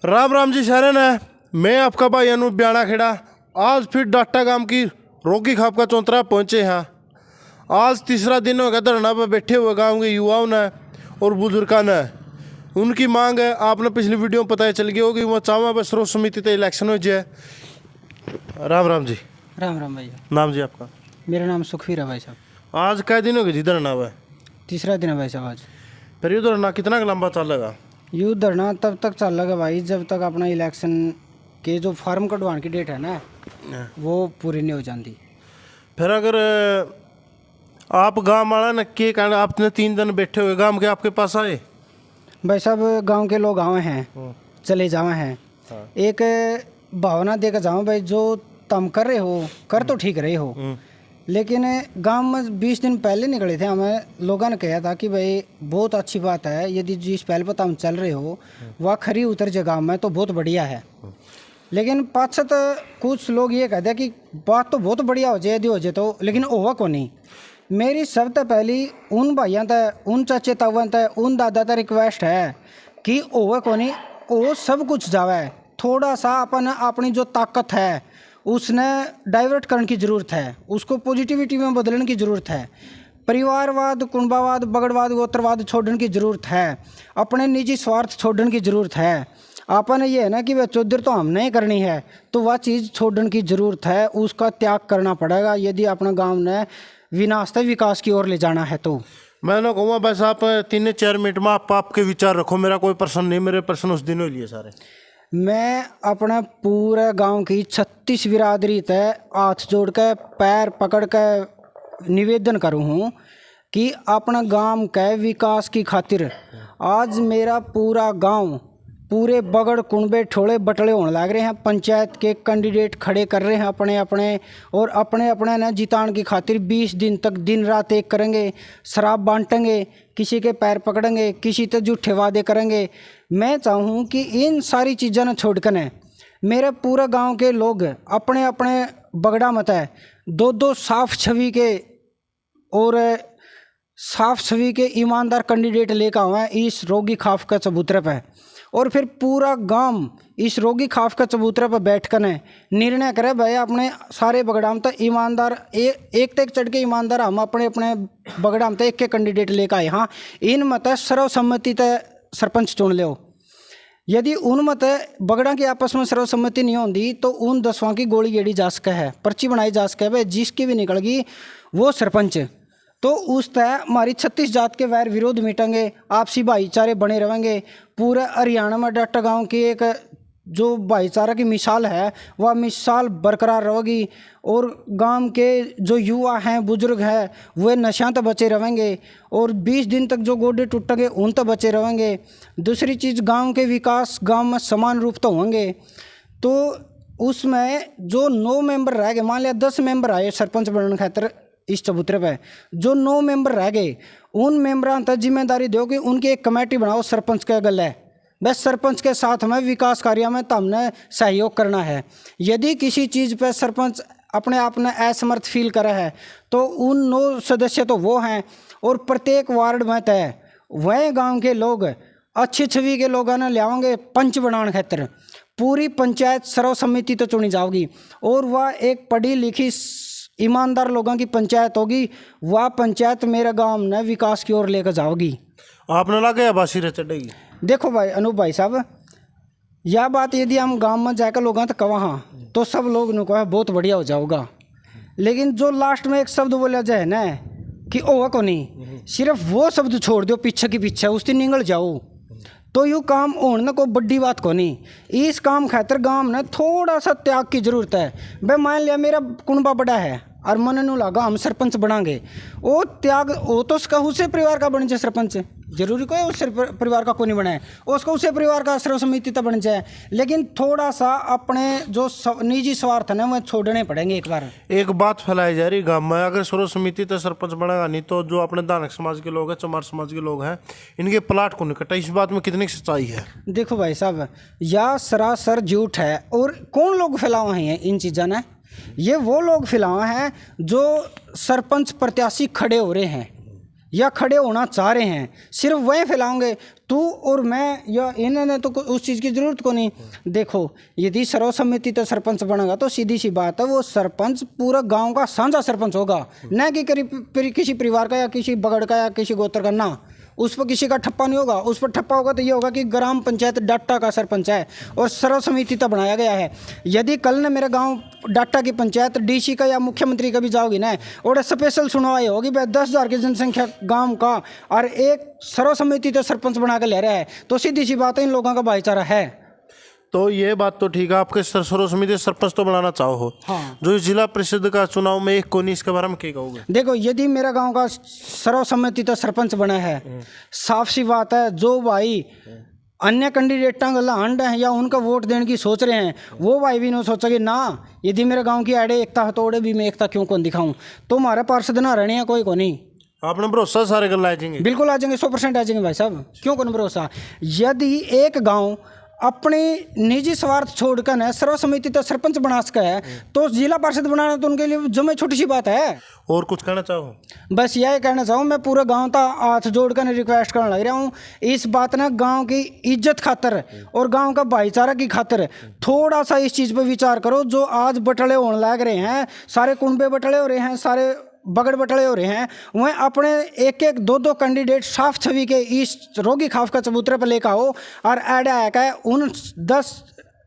राम राम जी शरण है। मैं आपका भाई अनूप ब्याणा खेड़ा आज फिर डाटा गांव की रोगी खाप का चौंतरा पहुंचे हैं। आज तीसरा दिन हो गया धरना पर बैठे हुए गांव के युवाओं ने और बुजुर्गों ने। उनकी मांग है, आपने पिछली वीडियो में पता चल गया होगी, वो चावा पर स्रोत समिति तक इलेक्शन हो जाए। राम राम जी। राम राम भैया। नाम जी आपका? मेरा नाम सुखवीर है भाई साहब। आज कै दिन हो गए जी धरना हुआ? तीसरा दिन है भाई साहब आज। फिर ये धरना कितना लंबा चलेगा? यूँ धरना तब तक चलेगा भाई जब तक अपना इलेक्शन के जो फार्म कटवाने की डेट है ना वो पूरी नहीं हो जाती। फिर अगर आप गांव वाला न के कहना, आपने 3 दिन बैठे हुए गांव के आपके पास आए भाई साहब, गांव के लोग आए हैं, चले जावे हैं। एक भावना देकर जाओ भाई, जो तुम कर रहे हो कर तो ठीक रहे हो, लेकिन गांव में 20 दिन पहले निकले थे, हमें लोगों ने कहा था कि भाई बहुत अच्छी बात है, यदि जिस पहल पर तुम चल रहे हो वह खरी उतर जाए गाँव में तो बहुत बढ़िया है। लेकिन पाछत कुछ लोग ये कहते हैं कि बात तो बहुत बढ़िया हो जाए यदि हो जाए तो, लेकिन होगा को नहीं। मेरी सबसे पहली उन भाइयों तक, उन चाचे तावन तक, उन दादा तक रिक्वेस्ट है कि होगा को नहीं, वो सब कुछ जावे। थोड़ा सा अपनी जो ताकत है उसने डाइवर्ट करने की ज़रूरत है, उसको पॉजिटिविटी में बदलने की ज़रूरत है। परिवारवाद, कुंबावाद, बगड़वाद, गोत्रवाद छोड़ने की ज़रूरत है। अपने निजी स्वार्थ छोड़ने की ज़रूरत है। आपने ये है ना कि वह चौधर तो हमने ही करनी है, तो वह चीज़ छोड़ने की ज़रूरत है, उसका त्याग करना पड़ेगा यदि अपने गांव ने विनाशता विकास की ओर ले जाना है। तो मैंने कहूँगा बस आप 3-4 मिनट में आपके विचार रखो। मेरा कोई प्रश्न नहीं, मेरे प्रश्न उस दिन हो लिए सारे। मैं अपने पूरे गांव की 36 बिरादरी तय हाथ जोड़ के पैर पकड़ के निवेदन करूँ हूँ कि अपना गांव के विकास की खातिर आज मेरा पूरा गांव, पूरे बगड़ कुंबे ठोड़े बटले होने लग रहे हैं। पंचायत के कैंडिडेट खड़े कर रहे हैं अपने अपने, और अपने अपने न जिताने की खातिर 20 दिन तक दिन रात एक करेंगे। शराब बांटेंगे, किसी के पैर पकड़ेंगे, किसी से झूठे वादे करेंगे। मैं चाहूँ कि इन सारी चीज़ों ने छोड़कर न मेरे पूरे गांव के लोग अपने अपने बगड़ा मत है दो साफ छवि के और साफ छवि के ईमानदार कैंडिडेट लेकर आए हैं इस रोगी खाफ का चबूतरे पर, और फिर पूरा गांव इस रोगी खाफ का चबूतरे पर बैठकर निर्णय करे भाई अपने सारे बगड़ाम तक ईमानदार एक तक चढ़ के ईमानदार हम अपने अपने बगड़ाम तक एक कैंडिडेट लेकर आए। हाँ, इन मत सर्वसम्मति तय सरपंच चुन लो। यदि उन मत बगड़ा की आपस में सर्वसम्मति नहीं होती तो उन 10वां की गोली गेड़ी जा सके है, पर्ची बनाई जा सके है, जिसकी भी निकल गई वो सरपंच। तो उस तय हमारी 36 जात के वैर विरोध मिटेंगे, आपसी भाईचारे बने रहेंगे। पूरे हरियाणा में डाटा गांव की एक जो भाईचारा की मिसाल है वह मिसाल बरकरार रहेगी, और गांव के जो युवा हैं, बुजुर्ग हैं, वे नशा तो बचे रहेंगे, और 20 दिन तक जो गोडे टूटेंगे उन तो बचे रहेंगे। दूसरी चीज़, गांव के विकास गांव में समान रूप तो होंगे। तो उसमें जो 9 मेंबर रह गए, मान लिया 10 मेंबर आए सरपंच बनने खातिर इस चबूतरे पे, जो 9 मेंबर रह गए उन मेंबरों तक जिम्मेदारी दो कि उनकी एक कमेटी बनाओ सरपंच के गले। बस सरपंच के साथ में विकास कार्य में हमने सहयोग करना है। यदि किसी चीज़ पे सरपंच अपने आप में असमर्थ फील करे है तो उन 9 सदस्य तो वो हैं, और प्रत्येक वार्ड में तय वह गांव के लोग अच्छी छवि के लोगों ने ले आएंगे पंच बनाने खातिर। पूरी पंचायत सर्वसम्मति तो चुनी जाओगी, और वह एक पढ़ी लिखी ईमानदार लोगों की पंचायत होगी। वह पंचायत मेरे गांव ने विकास की ओर लेकर जाओगी। आपने लगे या बासी रे चढ़ेगी? देखो भाई अनूप भाई साहब, यह बात यदि हम गांव में जाकर लोगों तक कहा तो सब लोग ने कहा बहुत बढ़िया हो जाओगा, लेकिन जो लास्ट में एक शब्द बोला जाए ना कि ओह को नहीं, सिर्फ वो शब्द छोड़ दो पीछे की पीछे उस दिन निकल जाओ तो यूँ काम होने को बड़ी बात को नहीं। इस काम खातिर गांव ने थोड़ा सा त्याग की जरूरत है। भाई मान लिया मेरा कुंबा बड़ा है और मन नू लगा हम सरपंच बनाएंगे, वो त्याग वो तो उसका उसे परिवार का बन जाए सरपंच, जरूरी कोई उस परिवार का कोई नहीं बनाए, उसको उसे परिवार का सर्वसम्मति तो बन जाए, लेकिन थोड़ा सा अपने जो निजी स्वार्थ है ना वह छोड़ने पड़ेंगे। एक बार एक बात फैलाई जा रही गांव में, अगर सर्वसम्मति तो सरपंच बनेगा नहीं तो जो अपने दानक समाज के लोग हैं, चमार समाज के लोग हैं, इनके प्लाट को नहीं कटा। इस बात में कितनी सच्चाई है? देखो भाई साहब, यह सरासर झूठ है। और कौन लोग फैलाए हैं इन चीज़ों ने? ये वो लोग फैलाए हैं जो सरपंच प्रत्याशी खड़े हो रहे हैं या खड़े होना चाह रहे हैं, सिर्फ वही फैलाओगे तू और मैं या इन्होंने तो उस चीज़ की ज़रूरत को नहीं। देखो यदि सर्वसम्मति तो सरपंच बनेगा तो सीधी सी बात है वो सरपंच पूरा गांव का साझा सरपंच होगा, न कि किसी परिवार का या किसी बगड़ का या किसी गोत्र का, ना उस पर किसी का ठप्पा नहीं होगा। उस पर ठप्पा होगा तो ये होगा कि ग्राम पंचायत डाटा का सरपंच है और सर्वसम्मति तो बनाया गया है। यदि कल ने मेरे गांव डाटा की पंचायत डीसी का या मुख्यमंत्री का भी जाओगी ना और स्पेशल सुनवाई होगी भाई 10,000 की जनसंख्या गांव का और एक सर्वसम्मति तो सरपंच बना कर ले रहा है, तो सीधी सी बात है इन लोगों का भाईचारा है। तो ये बात तो ठीक है, आपके सर्वसम्मति सरपंच तो बनाना चाहो हो। हाँ। जो जिला परिषद का चुनाव में एक को नहीं, इसके बारे में क्या कहोगे? देखो यदि मेरा गांव का सर्वसम्मति तो सरपंच बना है, साफ सी बात है जो भाई अन्य कैंडिडेटा का लांड है या उनका वोट देने की सोच रहे हैं वो भाई भी नहीं सोचेंगे ना यदि मेरे गांव की आड़े एकता है तो ओड़े भी मैं एकता क्यों कौन दिखाऊं। तो हमारे पार्षद ना रहने कोई को नहीं। आपने भरोसा सारे गल आ जाएंगे? बिल्कुल आ जाएंगे, 100% आ जाएंगे भाई साहब, क्यों कौन भरोसा। यदि एक गांव अपने निजी स्वार्थ छोड़कर न सर्वसम्मति तो सरपंच बना सका है तो जिला पार्षद बनाना तो उनके लिए जमे छोटी सी बात है। और कुछ कहना चाहो? बस यही कहना चाहूँ, मैं पूरे गांव का हाथ जोड़कर रिक्वेस्ट करने लग रहा हूँ इस बात ना गांव की इज्जत खातर और गांव का भाईचारा की खातर थोड़ा सा इस चीज़ पर विचार करो। जो आज बटले होने लग रहे हैं, सारे कुंबे बटले हो रहे हैं, सारे बगड़ बटले हो रहे हैं, वह अपने एक एक दो दो कैंडिडेट साफ छवि के इस रोगी खाफ का चबूतरे पर लेकर आओ और ऐड आया उन 10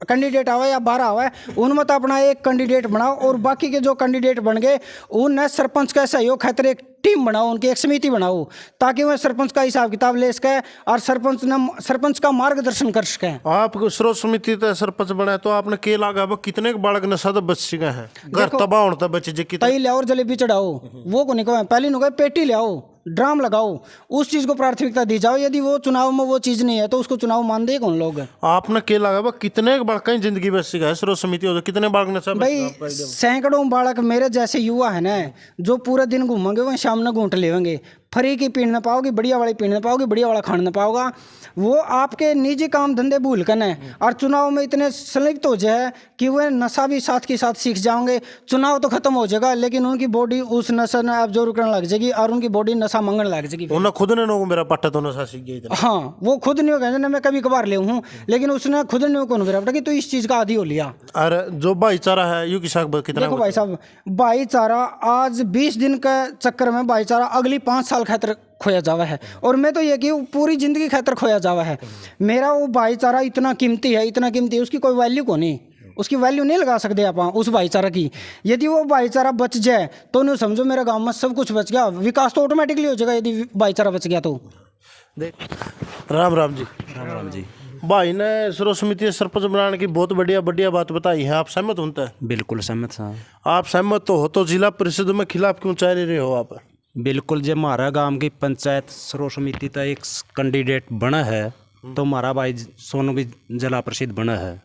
कैंडिडेट आवा या 12 आवा उनमें तो अपना एक कैंडिडेट बनाओ और बाकी के जो कैंडिडेट बन गए उन सरपंच का सहयोग खातिर एक टीम बनाओ, उनकी एक समिति बनाओ ताकि वह सरपंच का हिसाब किताब ले सके और सरपंच का मार्गदर्शन कर सके। आप सर्वसम्मति तो सरपंच बना तो आपने के लागा कितने बालक नशा तो बच चुके हैं, घर तबाह होता बचे जी तई ले और जलेबी चढ़ाओ वो को नहीं कहो, पहले नु पेटी ले आओ, ड्राम लगाओ, उस चीज को प्राथमिकता दी जाओ। यदि वो चुनाव में वो चीज नहीं है तो उसको चुनाव मान दे कौन लोग। आपने के लगा कितने बालक की जिंदगी बच चुका है सर्वसम्मति हो, कितने बालक नशा भाई सैकड़ों बालक मेरे जैसे युवा है ना जो पूरे दिन घूमेंगे वह शाम में घूंट लेवेंगे, फ्री की पीने पाओगे, बढ़िया वाली पीने पाओगे, बढ़िया वाला खाना पाओगा। वो आपके निजी काम धंधे भूल कर न और चुनाव में इतने संलिप्त हो जाए कि वह नशा भी साथ के साथ सीख जाओगे। चुनाव तो खत्म हो जाएगा लेकिन उनकी बॉडी उस नशा में एब्जॉर्ब करने लग जाएगी और उनकी बॉडी नशा मंगने लग जाएगी। उन्होंने खुद ने मेरा पट्टा तो नशा सीख गया। हाँ वो खुद नहीं होगा ना, मैं कभी कभार ले हूँ लेकिन उसने खुद नहीं कौन मेरा पट्टा कि तो इस चीज़ का आदी हो लिया। और जो भाईचारा है यू किसा कितना? देखो भाई साहब भाईचारा आज 20 दिन का चक्कर में भाईचारा अगली 5 साल खातिर खोया जावा है और मैं तो ये कि पूरी जिंदगी खातर खोया जावा है। मेरा वो भाईचारा इतना कीमती है, इतना कीमती है, उसकी कोई वैल्यू को नहीं, उसकी वैल्यू नहीं लगा सकते आप उस भाईचारा की। यदि वो भाईचारा बच जाए तो नहीं समझो मेरे गांव में सब कुछ बच गया, विकास तो ऑटोमेटिकली हो जाएगा यदि भाईचारा बच गया तो। राम राम जी। राम राम जी। भाई ने सर्वसम्मति सरपंच बनाने की बहुत बढ़िया बढ़िया बात बताई है, आप सहमत होते हैं? बिल्कुल सहमत साहब। आप सहमत तो हो तो जिला परिषद में खिलाफ क्यों चाह रहे हो आप? बिल्कुल जब हमारा गांव की पंचायत सर्वसम्मति का एक कैंडिडेट बना है तो हमारा भाई सोनू भी जिला परिषद बना है।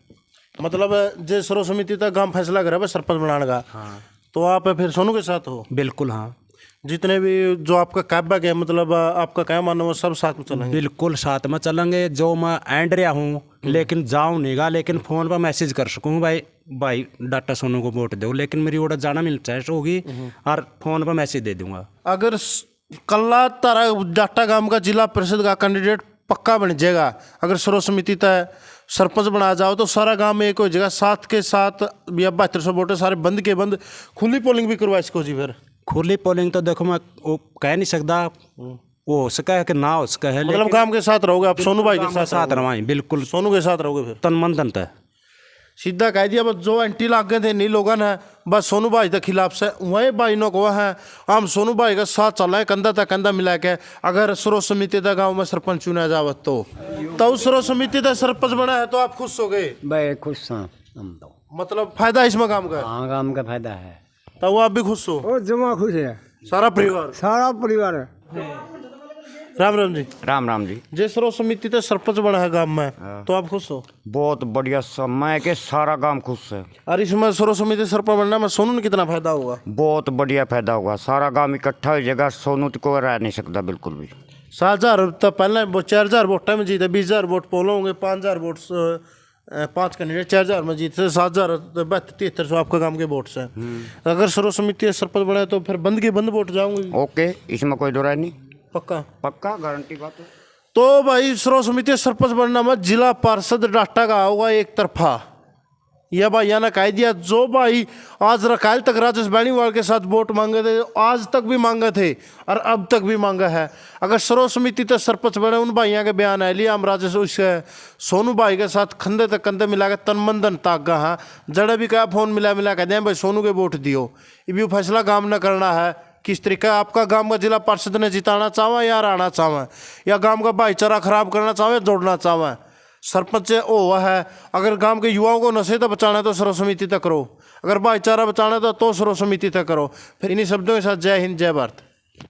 मतलब जो सर्वसम्मति का गांव फैसला करे सरपंच बनाने का, हाँ। तो आप फिर सोनू के साथ हो? बिल्कुल हाँ। जितने भी जो आपका कैब है मतलब आपका क्या मानना वो सब साथ में चलेंगे? बिल्कुल साथ में चलेंगे। जो मैं एंड रहा हूँ लेकिन जाऊँ नहीं गा, लेकिन फ़ोन पर मैसेज कर सकूँ भाई डाटा सोनू को वोट दो, लेकिन मेरी ऑर्डर जाना मिल चाहे होगी और फ़ोन पर मैसेज दे दूंगा। अगर कल्ला तारा डाटा गांव का जिला परिषद का कैंडिडेट पक्का बन जाएगा, अगर सर्वसम्मति तय सरपंच बना जाओ तो सारा गांव में एक हो जाएगा, साथ के साथ या 7200 वोटर सारे बंद के बंद, खुली पोलिंग भी करवा सको जी। फिर खुली पोलिंग तो देखो मैं वो कह नहीं सकता, वो हो सका है कि ना हो सका है, मतलब काम के साथ रहोगे आप? सोनू भाई के साथ रहोगे? बिल्कुल सोनू के साथ रहोगे। फिर तन मन धन है सीधा कह दिया, बस जो एंटी लाग गए थे नहीं लोगों ने बस सोनू भाई के खिलाफ से वही भाई नो को है हम सोनू भाई का साथ चल रहा है कंधा तक कंधा मिला के। अगर सर्वसम्मति का गाँव में सरपंच चुना जावत तो सर्वसम्मति का सरपंच बना है तो आप खुश हो गए? भाई खुश हैं हम तो, मतलब फायदा इसमें काम का? हाँ काम का फायदा है। तो वो आप भी खुश हो? वो जमा खुश है, सारा परिवार? सारा परिवार है। राम राम जी। राम राम जी। जे सर्वसम्मति तो सरपंच बना है गांव में, तो आप खुश हो? बहुत बढ़िया समय के सारा गांव खुश है। और इसमें सर्वसम्मति सरपंच बनने में सोनू ने कितना फायदा होगा? बहुत बढ़िया फायदा होगा, सारा गांव इकट्ठा हो जाएगा, सोनू तो को रह नहीं सकता बिल्कुल भी। 7,000 तो पहले 4,000 वोट में जीते, 20,000 वोट पोल होंगे, 5,000 वोट 5 कैंडिडेट 4,000 में जीते, 7,000 7300 आपका गांव के वोट से। अगर सर्वसम्मति सरपंच बने तो फिर बंद के बंद वोट जाऊंगे? ओके, इसमें कोई दो राय नहीं, पक्का? पक्का गारंटी बात है। तो भाई सर्व समिति सरपंच बनना में जिला पार्षद डाटा का होगा एक तरफा। यह भाइया ने कह दिया, जो भाई आज रकाल तक राजेश बैणीवाल के साथ वोट मांगे थे, आज तक भी मांगे थे और अब तक भी मांगा है। अगर सर्व समिति तक सरपंच बने, उन भाइयों के बयान है लिया हम राजेश उसके सोनू भाई के साथ कंधे तक कंधे मिला के तन मन धन तागा। हाँ, जड़े भी कहा फोन मिला कह दें भाई सोनू के वोट दियो। ये भी फैसला गांव ने करना है किस तरीका आपका गांव का जिला पार्षद ने जिताना चाहे या हराना चाहे, या गांव का भाईचारा खराब करना चाहे जोड़ना चाहे। सरपंच ओ है, अगर गांव के युवाओं को नशे तक बचाना है तो सर्व समिति तक करो, अगर भाईचारा बचाना है तो सर्व समिति तक करो। फिर इन्हीं शब्दों के साथ जय हिंद जय भारत।